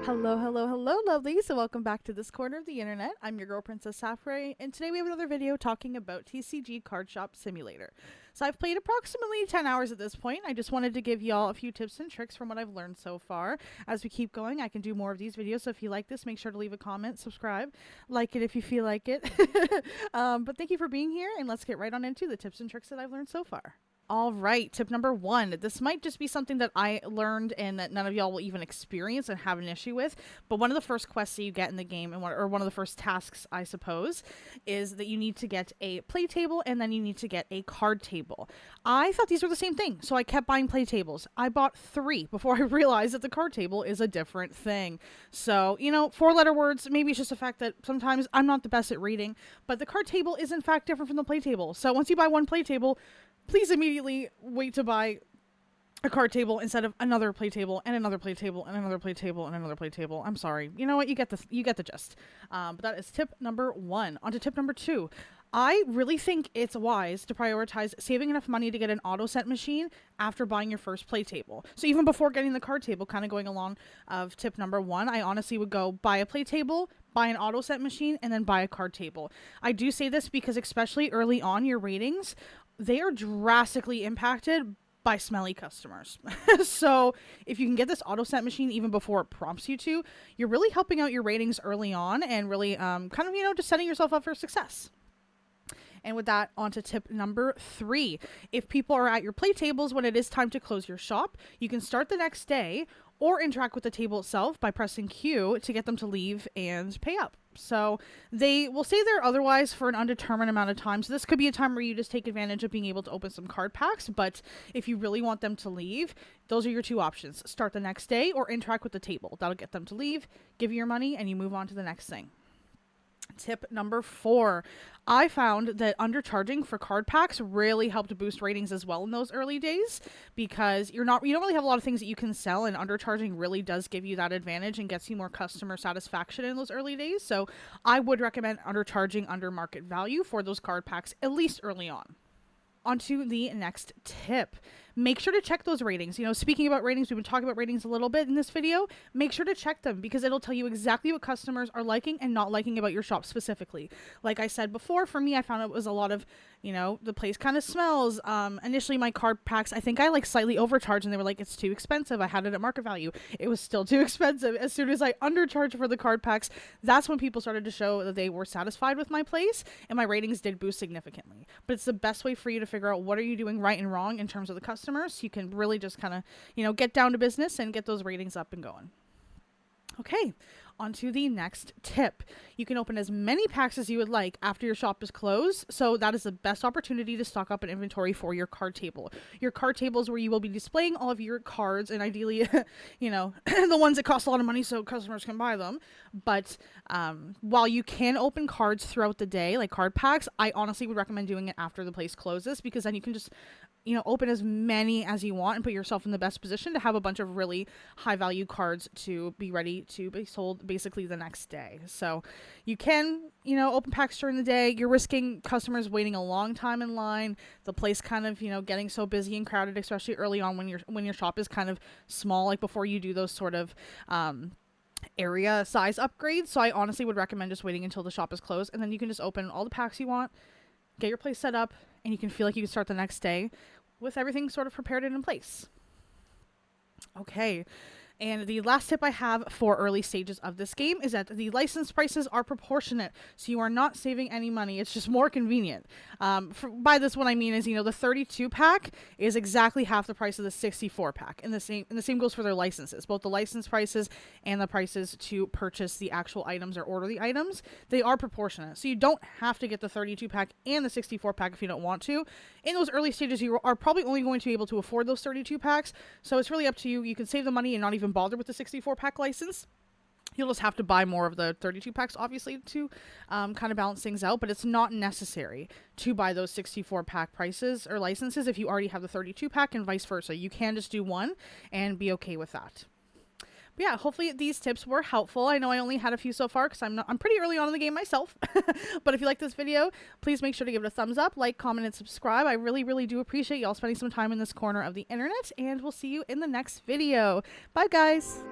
Hello, hello, hello, lovelies, and welcome back to this corner of the internet. I'm your girl, PrincessSaphrae, and today we have another video talking about TCG Card Shop Simulator. So I've played approximately 10 hours at this point. I just wanted to give y'all a few tips and tricks from what I've learned so far. As we keep going, I can do more of these videos, so if you like this, make sure to leave a comment, subscribe, like it if you feel like it. But thank you for being here, and let's get right on into the tips and tricks that I've learned so far. All right, tip number 1. This might just be something that I learned and that none of y'all will even experience and have an issue with, but one of the first quests that you get in the game, or one of the first tasks, I suppose, is that you need to get a play table and then you need to get a card table. I thought these were the same thing, so I kept buying play tables. I bought 3 before I realized that the card table is a different thing. So, 4-letter words, maybe it's just the fact that sometimes I'm not the best at reading, but the card table is in fact different from the play table. So once you buy one play table, please immediately wait to buy a card table instead of another play table and another play table and another play table and another play table. I'm sorry. You know what? You get the gist. But that is tip number 1. On to tip number 2. I really think it's wise to prioritize saving enough money to get an auto set machine after buying your first play table. So even before getting the card table, kind of going along of tip number 1, I honestly would go buy a play table, buy an auto set machine, and then buy a card table. I do say this because especially early on, your ratings, they are drastically impacted by smelly customers. So if you can get this auto set machine even before it prompts you to, you're really helping out your ratings early on and really just setting yourself up for success. And with that, on to tip number 3. If people are at your play tables when it is time to close your shop, you can start the next day or interact with the table itself by pressing Q to get them to leave and pay up. So they will stay there otherwise for an undetermined amount of time. So this could be a time where you just take advantage of being able to open some card packs. But if you really want them to leave, those are your 2 options. Start the next day or interact with the table. That'll get them to leave, give you your money, and you move on to the next thing. Tip number 4. I found that undercharging for card packs really helped boost ratings as well in those early days because you don't really have a lot of things that you can sell, and undercharging really does give you that advantage and gets you more customer satisfaction in those early days. So I would recommend undercharging under market value for those card packs, at least early on. On to the next tip. Make sure to check those ratings. Speaking about ratings, we've been talking about ratings a little bit in this video. Make sure to check them because it'll tell you exactly what customers are liking and not liking about your shop specifically. Like I said before, for me, I found it was a lot of, the place kind of smells. Initially, my card packs, I think I slightly overcharged and they were like, it's too expensive. I had it at market value. It was still too expensive. As soon as I undercharged for the card packs, that's when people started to show that they were satisfied with my place and my ratings did boost significantly. But it's the best way for you to figure out what are you doing right and wrong in terms of the customers. So you can really just kind of, get down to business and get those ratings up and going. Okay, on to the next tip. You can open as many packs as you would like after your shop is closed, so that is the best opportunity to stock up an inventory for your card table. Your card table is where you will be displaying all of your cards, and ideally, the ones that cost a lot of money so customers can buy them. But while you can open cards throughout the day, like card packs, I honestly would recommend doing it after the place closes because then you can just open as many as you want and put yourself in the best position to have a bunch of really high value cards to be ready to be sold basically the next day. So you can, open packs during the day. You're risking customers waiting a long time in line. The place kind of, getting so busy and crowded, especially early on when your shop is kind of small, like before you do those sort of, area size upgrades. So I honestly would recommend just waiting until the shop is closed and then you can just open all the packs you want, get your place set up, and you can feel like you can start the next day with everything sort of prepared and in place. Okay. And the last tip I have for early stages of this game is that the license prices are proportionate, so you are not saving any money. It's just more convenient. By this, what I mean is, the 32 pack is exactly half the price of the 64 pack, and the same goes for their licenses. Both the license prices and the prices to purchase the actual items or order the items, they are proportionate. So you don't have to get the 32 pack and the 64 pack if you don't want to. In those early stages, you are probably only going to be able to afford those 32 packs, so it's really up to you. You can save the money and not even bother with the 64 pack license. You'll just have to buy more of the 32 packs, obviously, to kind of balance things out, but it's not necessary to buy those 64 pack prices or licenses if you already have the 32 pack and vice versa. You can just do one and be okay with that. But yeah, hopefully these tips were helpful. I know I only had a few so far because I'm pretty early on in the game myself. But if you like this video, please make sure to give it a thumbs up, like, comment, and subscribe. I really, really do appreciate y'all spending some time in this corner of the internet, and we'll see you in the next video. Bye, guys.